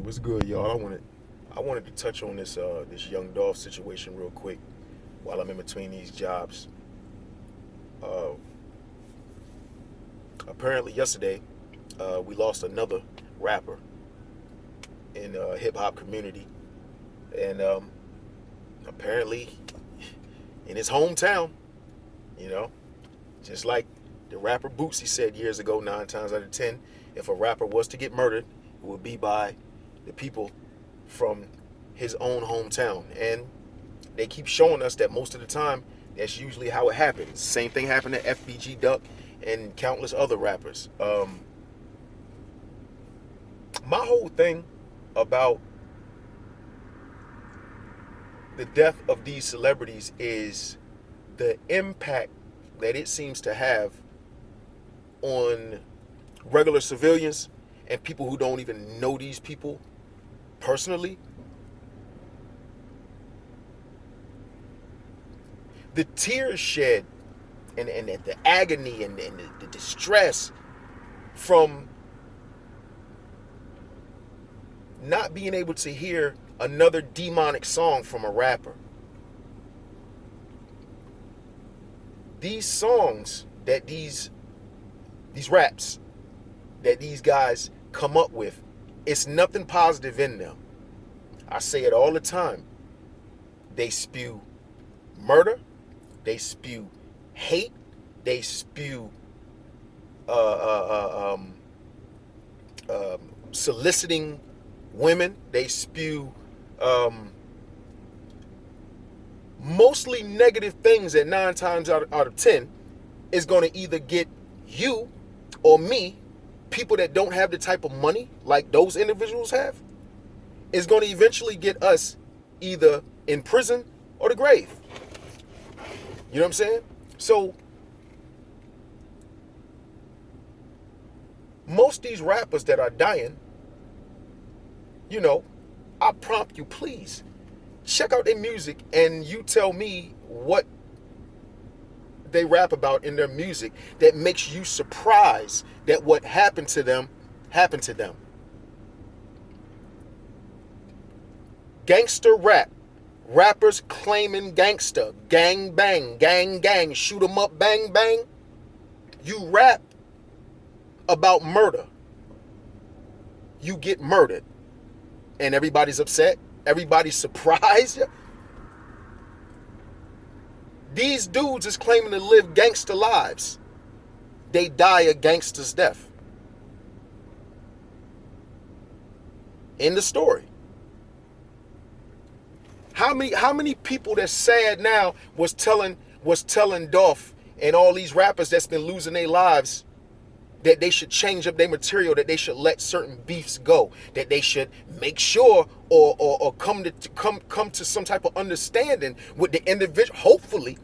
What's good, y'all? I wanted to touch on this young Dolph situation real quick while I'm in between these jobs. Uh, Apparently yesterday, we lost another rapper in the hip hop community, and apparently in his hometown, you know, just like the rapper Boosie said years ago, 9 times out of 10, if a rapper was to get murdered, it would be by the people from his own hometown. And they keep showing us that most of the time, that's usually how it happens. Same thing happened to FBG Duck and countless other rappers. My whole thing about the death of these celebrities is the impact that it seems to have on regular civilians and people who don't even know these people personally. The tears shed and the agony and the distress from not being able to hear another demonic song from a rapper. These songs that these raps that these guys come up with, it's nothing positive in them. I say it all the time. They spew murder, they spew hate, they spew soliciting women, they spew mostly negative things that 9 times out of 10 is going to either get you or me, people that don't have the type of money like those individuals have, is going to eventually get us either in prison or the grave. You know what I'm saying? So most of these rappers that are dying, you know, I prompt you, please check out their music and you tell me what they rap about in their music that makes you surprised that what happened to them happened to them. Gangster rap. Rappers claiming gangster. Gang bang, gang gang, shoot 'em up, bang bang. You rap about murder. You get murdered. And everybody's upset. Everybody's surprised. These dudes is claiming to live gangster lives. They die a gangster's death. End of story. How many people that's sad now was telling Dolph and all these rappers that's been losing their lives that they should change up their material, that they should let certain beefs go, that they should make sure or come to some type of understanding with the individual, hopefully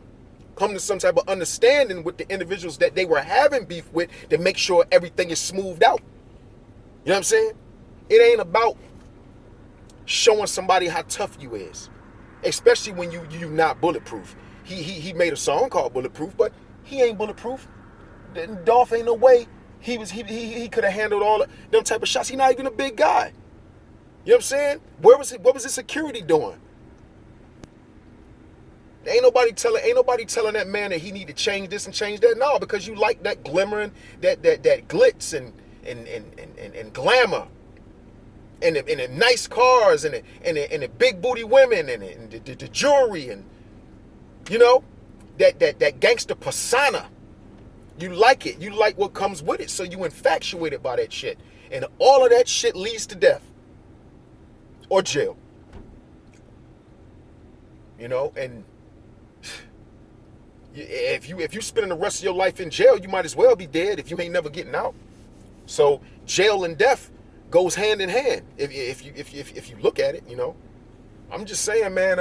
come to some type of understanding with the individuals that they were having beef with to make sure everything is smoothed out. You know what I'm saying? It ain't about showing somebody how tough you is, especially when you not bulletproof. He made a song called Bulletproof, but he ain't bulletproof. Dolph ain't no way he could have handled all of them type of shots. He not even a big guy. You know what I'm saying? What was his security doing? Ain't nobody telling that man that he need to change this and change that. No, because you like that glimmering, that glitz and glamour, and the nice cars and the big booty women and the jewelry, and you know that gangster persona. You like it. You like what comes with it. So you infatuated by that shit. And all of that shit leads to death. Or jail. You know, and if you spending the rest of your life in jail, you might as well be dead if you ain't never getting out. So jail and death goes hand in hand if you look at it, you know. I'm just saying, man,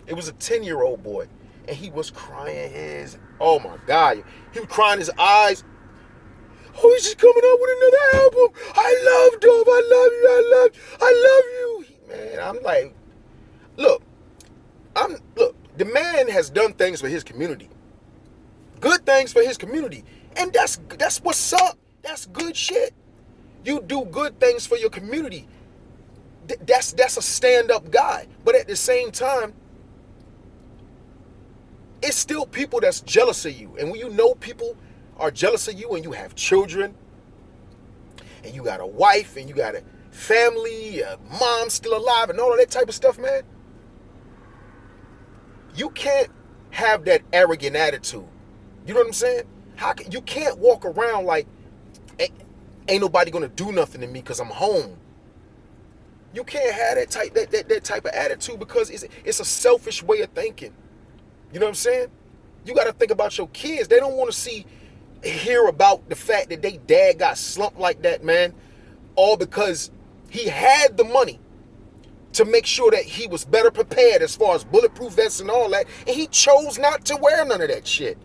it was a 10-year-old boy. And he was crying oh my God. He was crying his eyes. Oh, he's just coming up with another album. I love Dolph. I love you. Man, I'm like, look, the man has done things for his community. Good things for his community. And that's what's up. That's good shit. You do good things for your community. That's a stand-up guy. But at the same time, it's still people that's jealous of you. And when you know people are jealous of you and you have children and you got a wife and you got a family, a mom still alive and all of that type of stuff, man, you can't have that arrogant attitude. You know what I'm saying? You can't walk around like ain't nobody gonna do nothing to me because I'm home. You can't have that type of attitude because it's a selfish way of thinking. You know what I'm saying? You got to think about your kids. They don't want to hear about the fact that they dad got slumped like that, man. All because he had the money to make sure that he was better prepared as far as bulletproof vests and all that. And he chose not to wear none of that shit.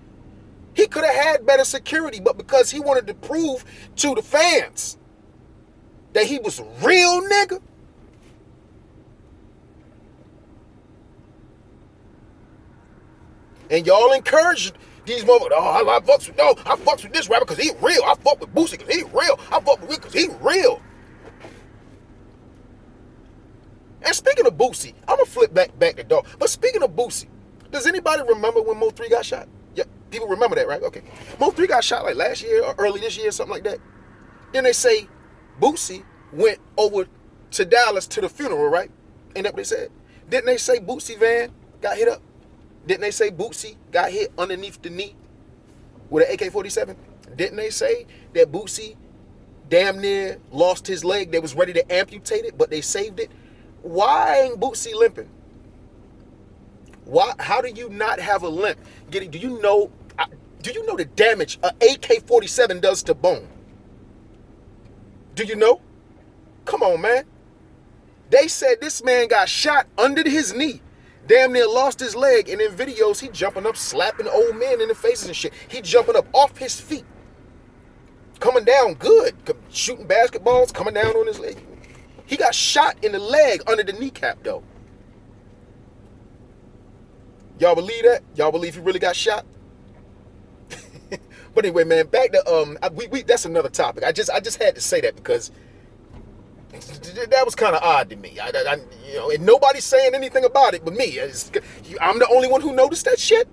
He could have had better security, but because he wanted to prove to the fans that he was a real nigga, and y'all encouraged these motherfuckers. Oh, I fucks with this rapper because he real. I fuck with Boosie because he real. I fuck with Rick because he real. And speaking of Boosie, I'm gonna flip back to Dolph. But speaking of Boosie, does anybody remember when Mo 3 got shot? Yeah, people remember that, right? Okay. Mo 3 got shot like last year or early this year, something like that. Then they say Boosie went over to Dallas to the funeral, right? Ain't that what they said? Didn't they say Boosie van got hit up? Didn't they say Boosie got hit underneath the knee with an AK-47? Didn't they say that Boosie damn near lost his leg? They was ready to amputate it, but they saved it. Why ain't Boosie limping? Why? How do you not have a limp? Do you know the damage an AK-47 does to bone? Do you know? Come on, man. They said this man got shot under his knee. Damn near lost his leg, and in videos, he jumping up, slapping old men in the faces and shit. He jumping up off his feet. Coming down good. Shooting basketballs, coming down on his leg. He got shot in the leg under the kneecap, though. Y'all believe that? Y'all believe he really got shot? But anyway, man, back to, that's another topic. I just had to say that because that was kind of odd to me. And nobody's saying anything about it but me. I'm the only one who noticed that shit.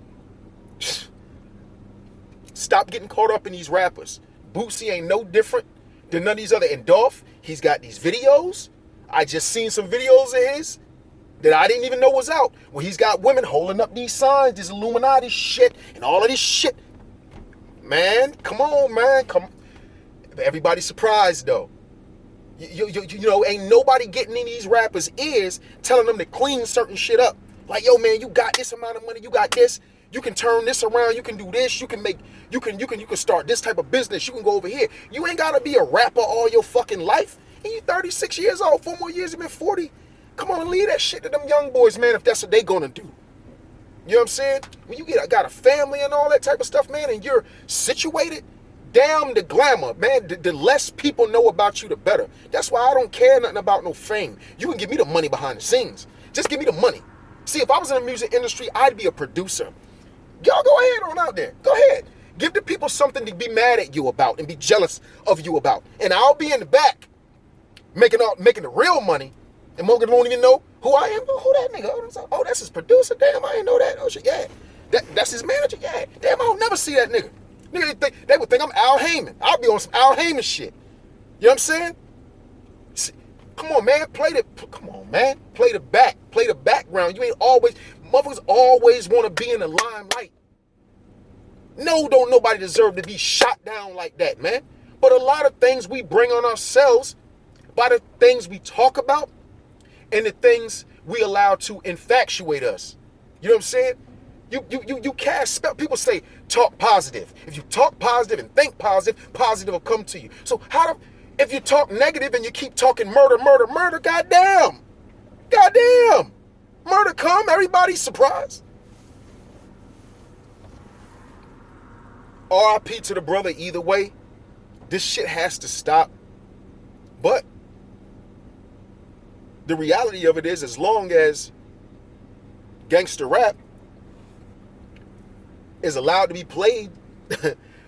Stop getting caught up in these rappers. Boosie ain't no different than none of these other. And Dolph, he's got these videos. I just seen some videos of his that I didn't even know was out, where he's got women holding up these signs, this Illuminati shit, and all of this shit. Man, come on, man. Everybody's surprised, though. You know, ain't nobody getting in these rappers' ears telling them to clean certain shit up. Like, yo, man, you got this amount of money, you got this, you can turn this around, you can do this, you can start this type of business, you can go over here. You ain't gotta be a rapper all your fucking life. And you 36 years old, 4 more years, you've been 40. Come on, leave that shit to them young boys, man, if that's what they gonna do. You know what I'm saying? When you got a family and all that type of stuff, man, and you're situated, damn the glamour, man. The less people know about you, the better. That's why I don't care nothing about no fame. You can give me the money behind the scenes. Just give me the money. See, if I was in the music industry, I'd be a producer. Y'all go ahead on out there. Go ahead. Give the people something to be mad at you about and be jealous of you about. And I'll be in the back making the real money. And Morgan won't even know who I am. Who that nigga? Oh, that's his producer. Damn, I didn't know that. Oh shit, yeah. That's his manager. Yeah. Damn, I don't never see that nigga. They would think I'm Al Heyman. I'll be on some Al Heyman shit. You know what I'm saying? See, come on, man. Play the back. Play the background. You ain't always, motherfuckers always want to be in the limelight. No, don't nobody deserve to be shot down like that, man. But a lot of things we bring on ourselves by the things we talk about and the things we allow to infatuate us. You know what I'm saying? You cast spell. People say talk positive. If you talk positive and think positive, positive will come to you. So if you talk negative and you keep talking murder, goddamn, murder come, everybody's surprised. R.I.P. to the brother either way. This shit has to stop. But the reality of it is, as long as gangster rap is allowed to be played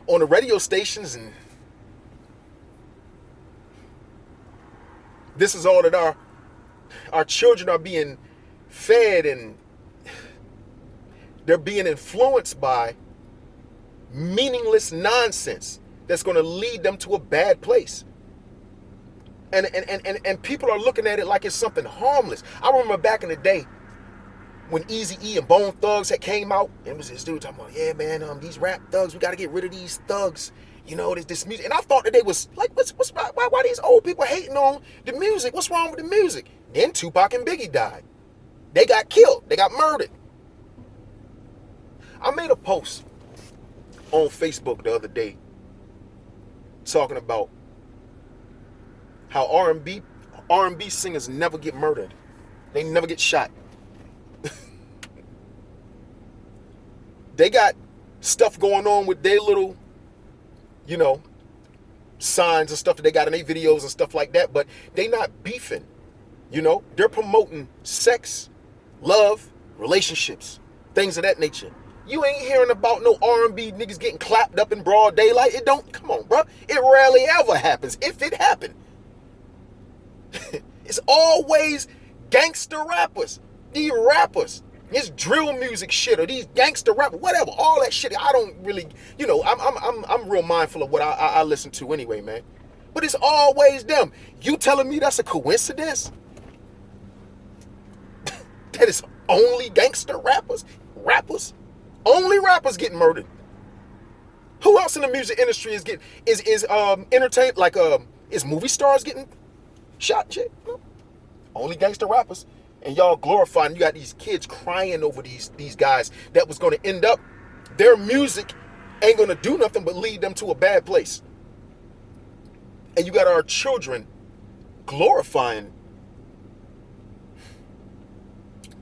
on the radio stations, and this is all that our Our children are being fed and they're being influenced by meaningless nonsense that's going to lead them to a bad place. And people are looking at it like it's something harmless. I remember back in the day when Eazy-E and Bone Thugs had came out, and it was this dude talking about, yeah, man, these rap thugs, we got to get rid of these thugs. You know, this music. And I thought that they was like, why these old people hating on the music? What's wrong with the music? Then Tupac and Biggie died. They got killed. They got murdered. I made a post on Facebook the other day talking about how R&B singers never get murdered. They never get shot. They got stuff going on with their little, you know, signs and stuff that they got in their videos and stuff like that, but they not beefing. You know, they're promoting sex, love, relationships, things of that nature. You ain't hearing about no R&B niggas getting clapped up in broad daylight. It don't, come on, bro. It rarely ever happens, if it happened. It's always gangster rappers. These rappers. This drill music shit or these gangster rappers, whatever, all that shit. I don't really, you know, I'm real mindful of what I listen to anyway, man. But it's always them. You telling me that's a coincidence? That is only gangster rappers? Only rappers getting murdered. Who else in the music industry is getting entertained? Like is movie stars getting shot and shit? No. Only gangster rappers. And y'all glorifying, you got these kids crying over these guys that was going to end up, their music ain't going to do nothing but lead them to a bad place. And you got our children glorifying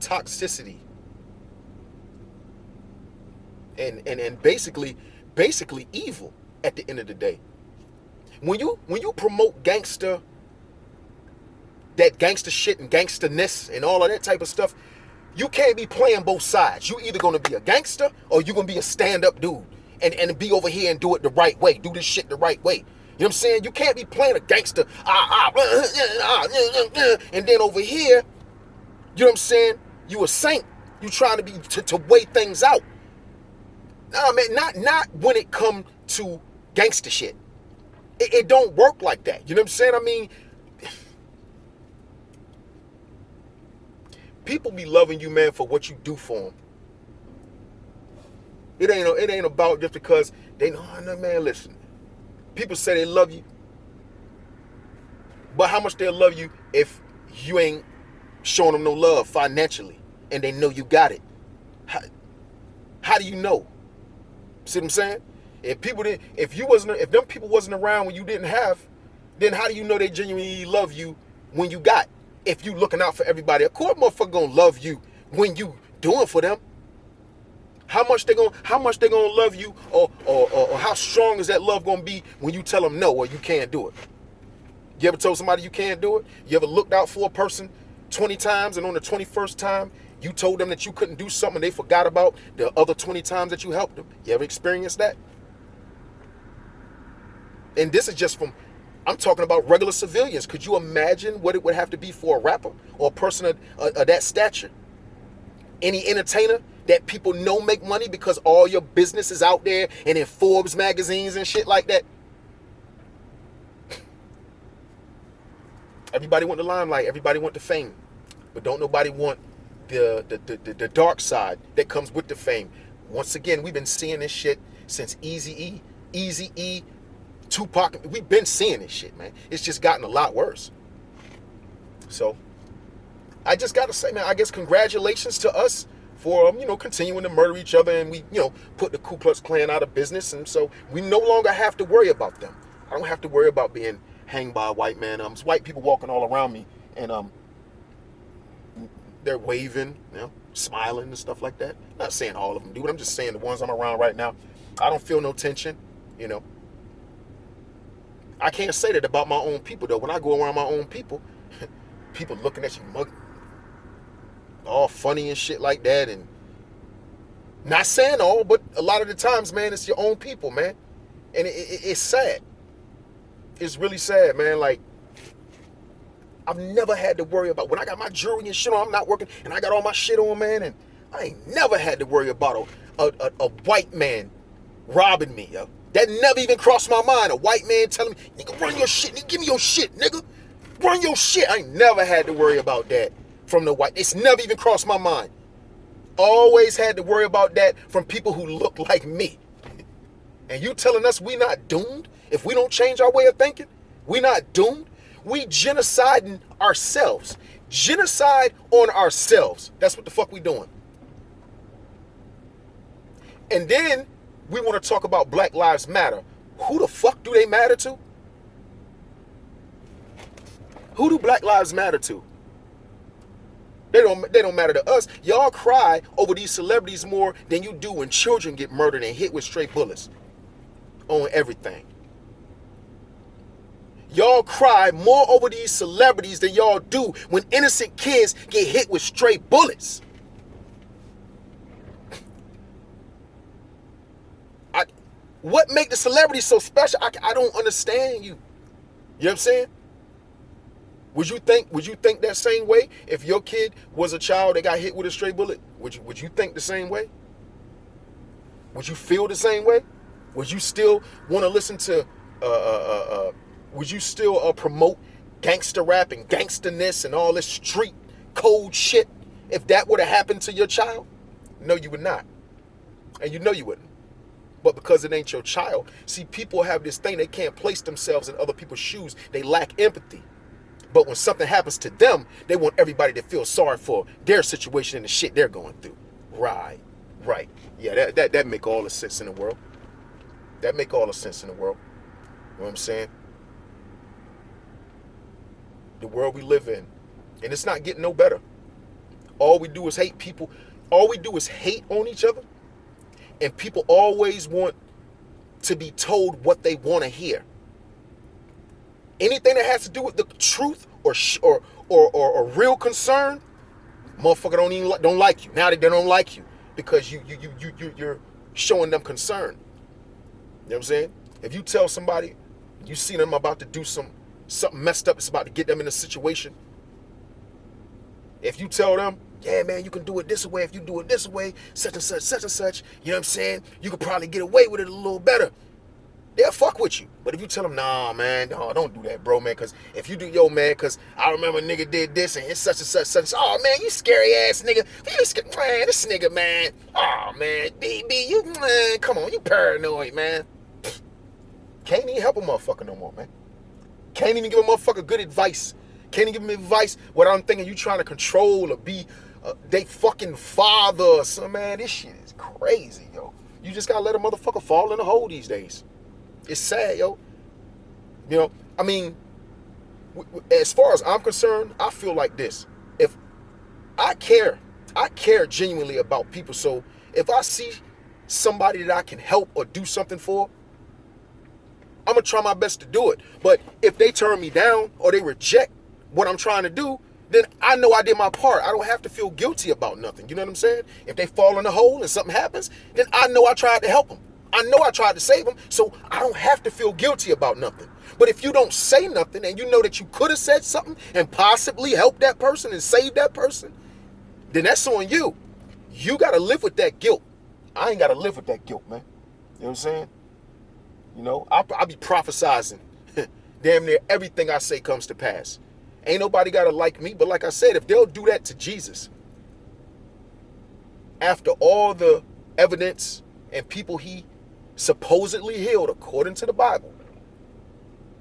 toxicity and basically evil at the end of the day. When you promote that gangster shit and gangsterness and all of that type of stuff, you can't be playing both sides. You either gonna be a gangster or you gonna be a stand-up dude and be over here and do it the right way, do this shit the right way. You know what I'm saying? You can't be playing a gangster, and then over here, you know what I'm saying? You a saint. You trying to be to weigh things out. Nah, man, not when it come to gangster shit. It don't work like that. You know what I'm saying? I mean, people be loving you, man, for what you do for them. It ain't about just because they know, oh, no, man, listen. People say they love you. But how much they'll love you if you ain't showing them no love financially and they know you got it? How do you know? See what I'm saying? If them people wasn't around when you didn't have, then how do you know they genuinely love you when you got? If you looking out for everybody, of course motherfucker gonna love you when you doing for them. How much they gonna love you or how strong is that love gonna be when you tell them no or you can't do it? You ever told somebody you can't do it? You ever looked out for a person 20 times and on the 21st time you told them that you couldn't do something they forgot about the other 20 times that you helped them? You ever experienced that? And this is just I'm talking about regular civilians. Could you imagine what it would have to be for a rapper or a person of that stature? Any entertainer that people know make money because all your business is out there and in Forbes magazines and shit like that. Everybody want the limelight. Everybody want the fame. But don't nobody want the dark side that comes with the fame. Once again, we've been seeing this shit since Eazy-E, Tupac. We've been seeing this shit, man. It's just gotten a lot worse. So I just gotta say, man, I guess congratulations to us for continuing to murder each other, and we put the Ku Klux Klan out of business, and so we no longer have to worry about them. I don't have to worry about being hanged by a white man. It's white people walking all around me, and they're waving, smiling and stuff like that. Not saying all of them do, but I'm just saying the ones I'm around right now. I don't feel no tension, I can't say that about my own people, though. When I go around my own people, people looking at you all funny and shit like that, and not saying all, but a lot of the times, man, it's your own people, man, and it's sad. It's really sad, man. Like, I've never had to worry about, when I got my jewelry and shit on, I'm not working, and I got all my shit on, man, and I ain't never had to worry about a white man robbing me, yo. That never even crossed my mind. A white man telling me, nigga, run your shit, nigga, give me your shit, nigga. Run your shit. I ain't never had to worry about that from the white. It's never even crossed my mind. Always had to worry about that from people who look like me. And you telling us we not doomed? If we don't change our way of thinking, we not doomed? We genociding ourselves. Genocide on ourselves. That's what the fuck we doing. And then we want to talk about Black Lives Matter. Who the fuck do they matter to? Who do Black Lives matter to? They don't matter to us. Y'all cry over these celebrities more than you do when children get murdered and hit with stray bullets on everything. Y'all cry more over these celebrities than y'all do when innocent kids get hit with stray bullets. What make the celebrities so special? I don't understand you. You know what I'm saying? Would you think that same way if your kid was a child that got hit with a stray bullet? Would you think the same way? Would you feel the same way? Would you still want to listen to would you still promote gangster rap and gangsterness and all this street code shit if that would have happened to your child? No, you would not. And you know you wouldn't. But because it ain't your child, see, people have this thing, they can't place themselves in other people's shoes. They lack empathy. But when something happens to them, they want everybody to feel sorry for their situation and the shit they're going through. Right. Yeah, that make all the sense in the world. That make all the sense in the world. You know what I'm saying? The world we live in. And it's not getting no better. All we do is hate people. All we do is hate on each other. And people always want to be told what they want to hear. Anything that has to do with the truth or real concern, motherfucker don't like you. Now they don't like you because you're showing them concern. You know what I'm saying? If you tell somebody you see them about to do something messed up, it's about to get them in a situation. If you tell them, yeah, man, you can do it this way. If you do it this way, such and such, you know what I'm saying? You could probably get away with it a little better. They'll fuck with you. But if you tell them, nah, man, no, don't do that, bro, man, because if you do, man, because I remember a nigga did this and it's such and such. Oh, man, you scary ass nigga. Man, this nigga, man. Oh, man, BB, you, man, come on, you paranoid, man. Can't even help a motherfucker no more, man. Can't even give a motherfucker good advice. Can't even give him advice without thinking you trying to control or be they fucking father or something, man. This shit is crazy, yo. You just gotta let a motherfucker fall in the hole these days. It's sad, yo. You know, I mean, as far as I'm concerned, I feel like this. If I care genuinely about people. So if I see somebody that I can help or do something for, I'm gonna try my best to do it. But if they turn me down or they reject what I'm trying to do, then I know I did my part. I don't have to feel guilty about nothing. You know what I'm saying? If they fall in a hole and something happens, then I know I tried to help them. I know I tried to save them, so I don't have to feel guilty about nothing. But if you don't say nothing and you know that you could have said something and possibly helped that person and saved that person, then that's on you. You got to live with that guilt. I ain't got to live with that guilt, man. You know what I'm saying? You know, I'll be prophesizing. Damn near everything I say comes to pass. Ain't nobody got to like me, but like I said, if they'll do that to Jesus, after all the evidence and people he supposedly healed according to the Bible,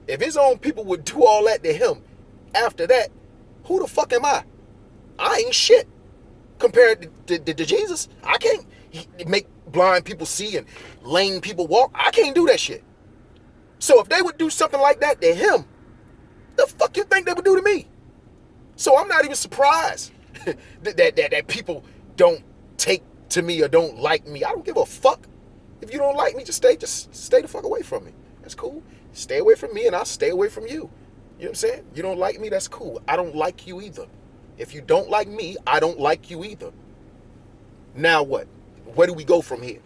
if his own people would do all that to him, after that, who the fuck am I? I ain't shit compared to Jesus. I can't make blind people see and lame people walk. I can't do that shit. So if they would do something like that to him, the fuck you think they would do to me? So I'm not even surprised that people don't take to me or don't like me. I don't give a fuck. If you don't like me, just stay the fuck away from me. That's cool. Stay away from me and I'll stay away from you. You know what I'm saying? You don't like me, that's cool. I don't like you either. If you don't like me, I don't like you either. Now what? Where do we go from here?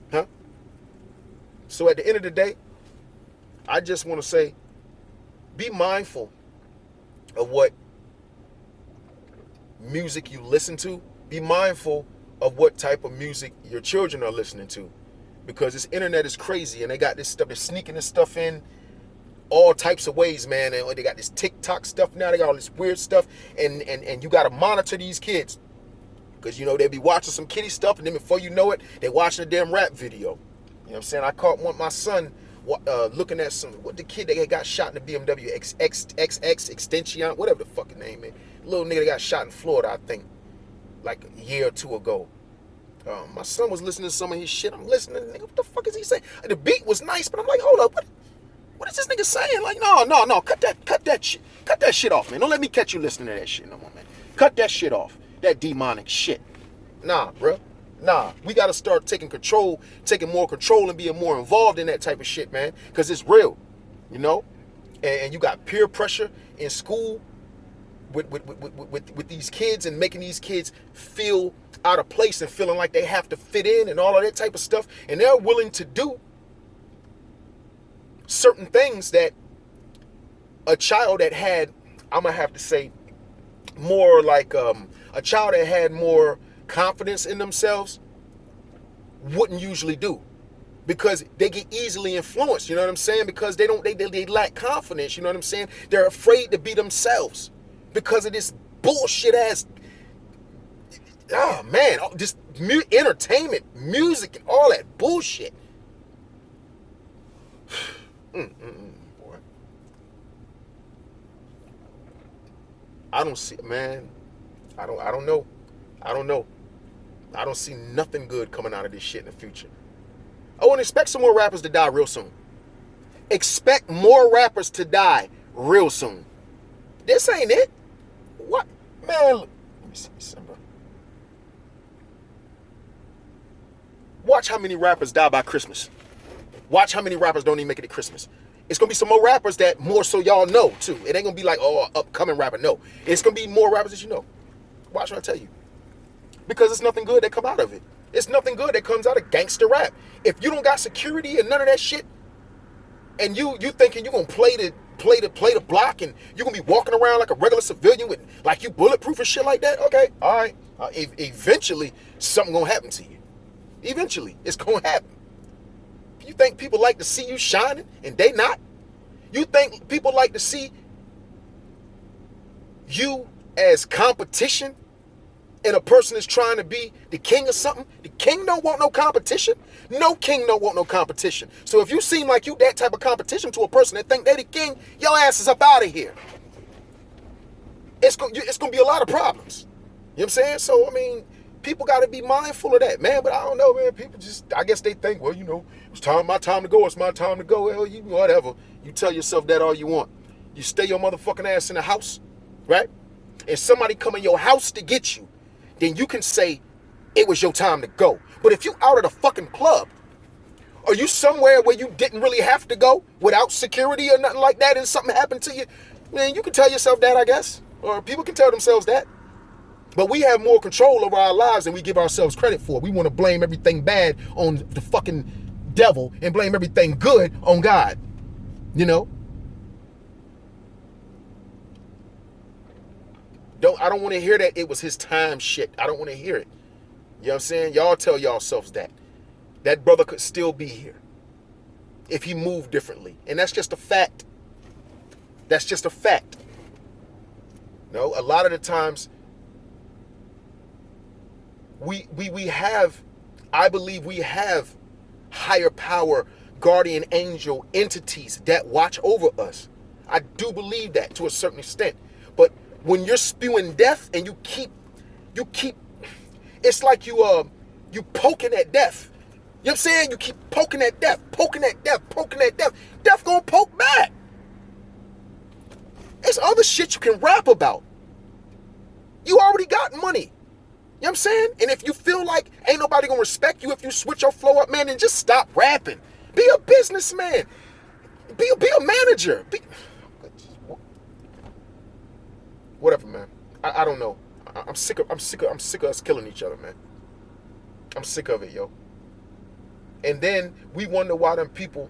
Huh? So at the end of the day, I just want to say, be mindful of what music you listen to. Be mindful of what type of music your children are listening to, because this internet is crazy and they got this stuff. They're sneaking this stuff in all types of ways, man. And they got this TikTok stuff now. They got all this weird stuff, and you got to monitor these kids, because you know they'll be watching some kiddie stuff, and then before you know it, they're watching a damn rap video. You know what I'm saying? I caught my son looking at what the kid that got shot in the BMW XX Extension, whatever the fucking name is. Little nigga that got shot in Florida, I think, like a year or two ago. My son was listening to some of his shit. I'm listening, nigga, what the fuck is he saying? The beat was nice, but I'm like, hold up, what is this nigga saying? Like, no, cut that shit off, man. Don't let me catch you listening to that shit no more, man. Cut that shit off. That demonic shit. Nah, bro. Nah, we gotta start taking more control and being more involved in that type of shit, man. Because it's real, you know? And you got peer pressure in school with these kids, and making these kids feel out of place and feeling like they have to fit in and all of that type of stuff. And they're willing to do certain things that a child that had, I'm gonna have to say, more like a child that had more confidence in themselves wouldn't usually do, because they get easily influenced, you know what I'm saying? Because they lack confidence, you know what I'm saying? They're afraid to be themselves because of this bullshit ass, this entertainment, music, and all that bullshit. Boy. I don't see, man. I don't know. I don't see nothing good coming out of this shit in the future. Oh, and expect some more rappers to die real soon. Expect more rappers to die real soon. This ain't it. What? Man, let me see December. Watch how many rappers die by Christmas. Watch how many rappers don't even make it to Christmas. It's going to be some more rappers that more so y'all know, too. It ain't going to be like, oh, upcoming rapper. No. It's going to be more rappers that you know. Watch what I tell you. Because it's nothing good that come out of it. It's nothing good that comes out of gangster rap. If you don't got security and none of that shit, and you thinking you going to play the block, and you're going to be walking around like a regular civilian with, like, you bulletproof and shit like that, okay, all right. Eventually, something going to happen to you. Eventually, it's going to happen. You think people like to see you shining and they not? You think people like to see you as competition, and a person is trying to be the king of something? The king don't want no competition. No king don't want no competition. So if you seem like you that type of competition to a person that think they the king, your ass is up out of here. It's gonna be a lot of problems. You know what I'm saying? So, I mean, people got to be mindful of that, man. But I don't know, man. People just, I guess they think, well, you know, it's my time to go. It's my time to go. Well, whatever. You tell yourself that all you want. You stay your motherfucking ass in the house, right? And somebody come in your house to get you, then you can say it was your time to go. But if you out at a fucking club, or you somewhere where you didn't really have to go without security or nothing like that, and something happened to you, man, you can tell yourself that, I guess. Or people can tell themselves that. But we have more control over our lives than we give ourselves credit for. We want to blame everything bad on the fucking devil and blame everything good on God. You know? I don't want to hear that it was his time shit. I don't want to hear it. You know what I'm saying? Y'all tell yourselves that. That brother could still be here if he moved differently. And that's just a fact. That's just a fact. No, a lot of the times we have, I believe we have higher power, guardian angel entities that watch over us. I do believe that to a certain extent. But when you're spewing death and you keep, it's like you poking at death. You know what I'm saying? You keep poking at death, poking at death, poking at death. Death gonna poke back. There's other shit you can rap about. You already got money. You know what I'm saying? And if you feel like ain't nobody gonna respect you if you switch your flow up, man, then just stop rapping. Be a businessman. Be a manager. Whatever, man. I don't know. I'm sick of us killing each other, man. I'm sick of it, yo. And then we wonder why them people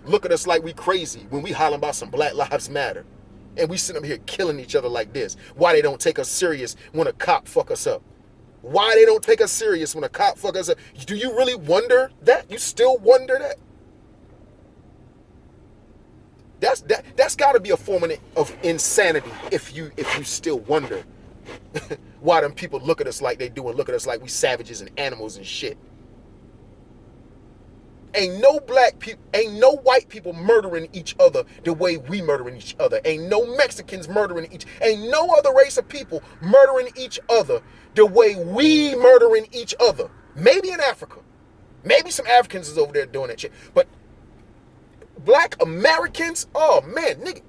look at us like we crazy when we hollering about some Black Lives Matter. And we sit up here killing each other like this. Why they don't take us serious when a cop fuck us up? Why they don't take us serious when a cop fuck us up? Do you really wonder that? You still wonder that? That's got to be a form of insanity if you still wonder why them people look at us like they do and look at us like we savages and animals and shit. Ain't no white people murdering each other the way we murdering each other. Ain't no Mexicans ain't no other race of people murdering each other the way we murdering each other. Maybe in Africa. Maybe some Africans is over there doing that shit. But black Americans, oh man, nigga.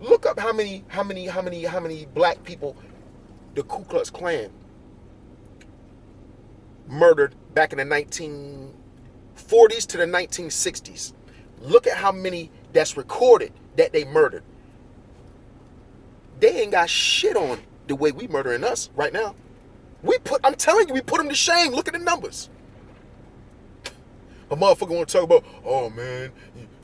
Look up how many black people the Ku Klux Klan murdered back in the 1940s to the 1960s. Look at how many that's recorded that they murdered. They ain't got shit on the way we murdering us right now. I'm telling you, we put them to shame. Look at the numbers. A motherfucker want to talk about, oh man,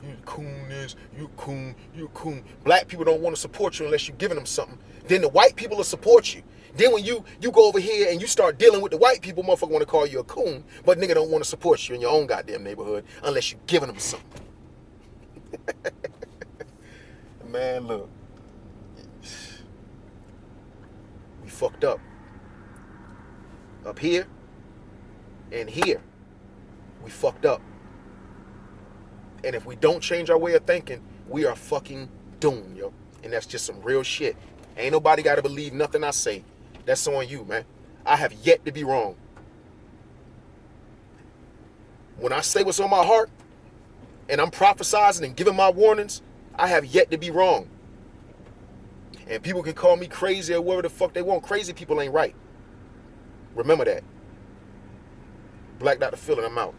you coon this, you coon. Black people don't want to support you unless you're giving them something. Then the white people will support you. Then when you go over here and you start dealing with the white people, motherfucker want to call you a coon, but nigga don't want to support you in your own goddamn neighborhood unless you're giving them something. Man, look. We fucked up. Up here and here. We fucked up. And if we don't change our way of thinking, we are fucking doomed, yo. And that's just some real shit. Ain't nobody got to believe nothing I say. That's on you, man. I have yet to be wrong. When I say what's on my heart, and I'm prophesizing and giving my warnings, I have yet to be wrong. And people can call me crazy or whatever the fuck they want. Crazy people ain't right. Remember that. Black Dr. Phil, and I'm out.